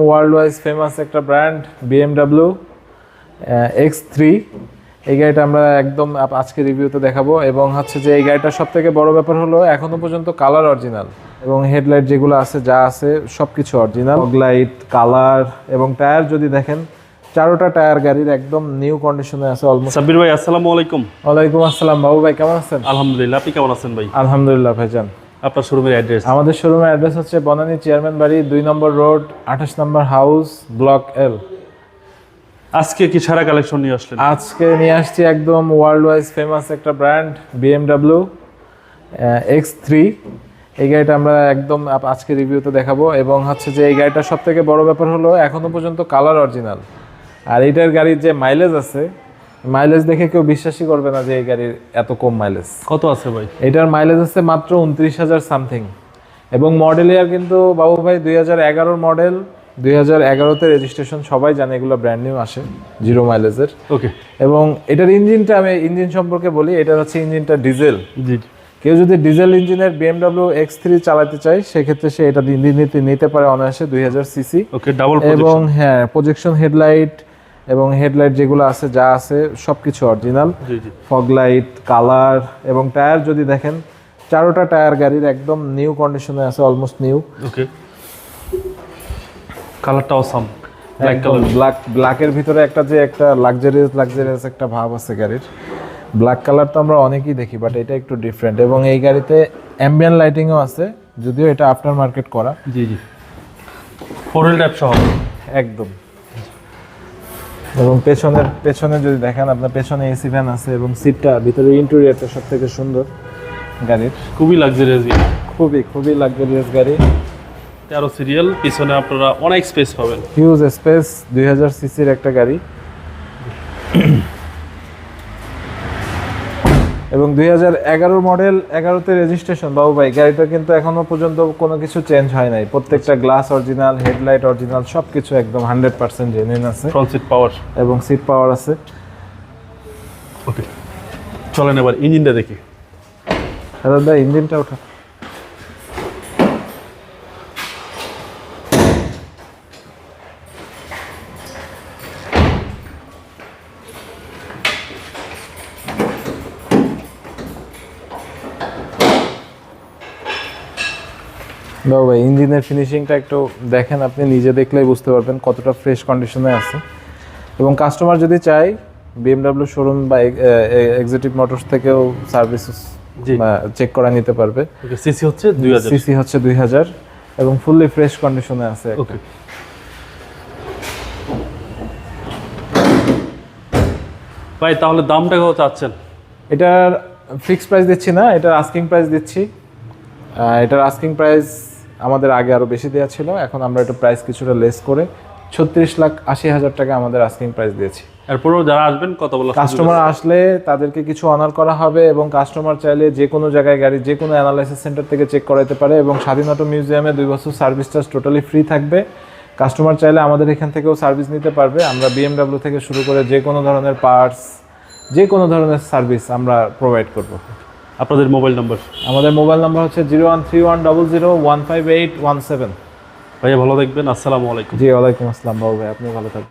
World wise famous একটা brand BMW X3। এই গাড়িটা আমরা একদম আজকে রিভিউতে দেখাবো। এবং হচ্ছে যে এই গাড়িটার সব থেকে বড় ব্যাপার হলো এখনো পর্যন্ত কালার অরিজিনাল এবং হেডলাইট যেগুলো আছে যা আছে সব কিছু অরিজিনাল। লাইট, কালার এবং টায়ার যদি দেখেন, চারোটা টায়ার গাড়ির একদম নিউ কন্ডিশনে আছে অলমোস্ট। সাব্বির ভাই আসসালামু আলাইকুম। ওয়ালাইকুম আসসালাম বাবু ভাই, কেমন আছেন? আলহামদুলিল্লাহ, আপনি কেমন আছেন ভাই? আলহামদুলিল্লাহ ভাইজান। আপনার শোরুমের অ্যাড্রেস? আমাদের শোরুমের অ্যাড্রেস হচ্ছে বনানী চেয়ারম্যান বাড়ি 2 নম্বর রোড 28 নম্বর হাউস ব্লক L। আজকে কি সারা কালেকশন নিয়ে আসলেন? আজকে নিয়ে আসছি একদম ওয়ার্ল্ড ওয়াইজ ফেমাস একটা ব্র্যান্ড BMW X3। এই গাড়িটা আমরা একদম আজকে রিভিউতে দেখাবো। এবং হচ্ছে যে এই গাড়িটার সব থেকে বড় ব্যাপার হলো এখনো পর্যন্ত কালার অরিজিনাল। আর এইটার গাড়ির যে মাইলেজ আছে, মাইলেজ দেখে কেউ বিশ্বাসই করবে না যে এই গাড়ির এত কম মাইলেজ। কত আছে ভাই? এটার মাইলেজ আছে মাত্র 29,000 সামথিং। এবং মডেল ইয়ার কিন্তু বাবু ভাই 2011 মডেল, 2011তে রেজিস্ট্রেশন। সবাই জানে এগুলো ব্র্যান্ড নিউ আসে, 0 মাইলেজের। ওকে। এবং এটার ইঞ্জিনটা, আমি ইঞ্জিন সম্পর্কে বলি, এটার হচ্ছে ইঞ্জিনটা ডিজেল। জি। কেউ যদি ডিজেল ইঞ্জিনের BMW X3 চালাতে চায় সেক্ষেত্রে সে এটা নিতে পারে অনায়াসে 2000 সিসি। ওকে, ডাবল এবং হ্যাঁ, প্রজেকশন হেডলাইট এবং হেডলাইট যেগুলো আছে যা আছে সবকিছু অরিজিনাল। জি জি। ফগ লাইট, কালার এবং টায়ার যদি দেখেন, চারোটা টায়ার গাড়ির একদম নিউ কন্ডিশনে আছে, অলমোস্ট নিউ। ওকে। কালারটা অসাম, ব্ল্যাক একদম কালার। ব্ল্যাকের ভিতরে একটা লাক্সারিয়াস একটা ভাব আছে গাড়ির। ব্ল্যাক কালার তো আমরা অনেকেই দেখি, বাট এটা একটু ডিফারেন্ট। এবং এই গাড়িতে অ্যাম্বিয়েন্ট লাইটিংও আছে, যদিও এটা আফটার মার্কেট করা। জি জি। 4 টাইপ সহ একদম। এবং পেছনে যদি দেখেন, আপনার পেছনে এসি ফ্যান আছে এবং সিটটা ভিতরে ইন্টেরিয়রটা সব থেকে সুন্দর গাড়ির। খুবই লাক্সারিয়াস গাড়ি, খুবই লাক্সারিয়াস গাড়ি। 13 সিরিয়াল, পিছনে আপনারা অনেক স্পেস পাবেন, হিউজ স্পেস। 2000 সিসির একটা গাড়ি। এবং 2011 মডেল, 11তে রেজিস্ট্রেশন বাবু ভাই। গাড়িটা কিন্তু এখনো পর্যন্ত কোনো কিছু চেঞ্জ হয় নাই। প্রত্যেকটা গ্লাস অরিজিনাল, হেডলাইট অরিজিনাল, সবকিছু একদম 100% জেনুইন আছে। ফ্রন্ট সিট পাওয়ার এবং সিট পাওয়ার আছে। ওকে, চলেন এবার ইঞ্জিনটা দেখি। দাদা ইঞ্জিনটা ওঠা। বাবু ভাই, ইঞ্জিনের ফিনিশিংটা একটু দেখেন, আপনি নিজে দেখলেই বুঝতে পারবেন কতটা ফ্রেশ কন্ডিশনে আছে। এবং কাস্টমার যদি চায় BMW শোরুম বা এক্সিকিউটিভ মোটরস থেকেও সার্ভিস চেক করা নিতে পারবে। ওকে, সিসি হচ্ছে 2000। সিসি হচ্ছে 2000 এবং ফুললি ফ্রেশ কন্ডিশনে আছে। ওকে। ভাই তাহলে দামটা কত চাচ্ছেন? এটার ফিক্সড প্রাইস দিচ্ছি না, এটার আস্কিং প্রাইস দিচ্ছি। এটার আস্কিং প্রাইস আমাদের আগে আরও বেশি দেওয়া ছিল, এখন আমরা একটু প্রাইস কিছুটা লেস করে 36,80,000 টাকা আমাদের আস্কিং প্রাইস দিয়েছি। এরপরেও যারা আসবেন কত বলা, কাস্টমার আসলে তাদেরকে কিছু অনার করা হবে। এবং কাস্টমার চাইলে যে কোনো জায়গায় গাড়ি যে কোনো অ্যানালাইসিস সেন্টার থেকে চেক করাতে পারে। এবং স্বাধীন অটো মিউজিয়ামে 2 বছর সার্ভিস চার্জ টোটালি ফ্রি থাকবে। কাস্টমার চাইলে আমাদের এখান থেকেও সার্ভিস নিতে পারবে। আমরা BMW থেকে শুরু করে যে কোনো ধরনের পার্টস, যে কোনো ধরনের সার্ভিস আমরা প্রোভাইড করব। আপনাদের মোবাইল নাম্বার? আমাদের মোবাইল নাম্বার হচ্ছে 013100158117। ভাইয়া ভালো থাকবেন, আসসালামু আলাইকুম। জি, ওয়ালাইকুম আসসালাম বাবু ভাই, আপনি ভালো থাকবেন।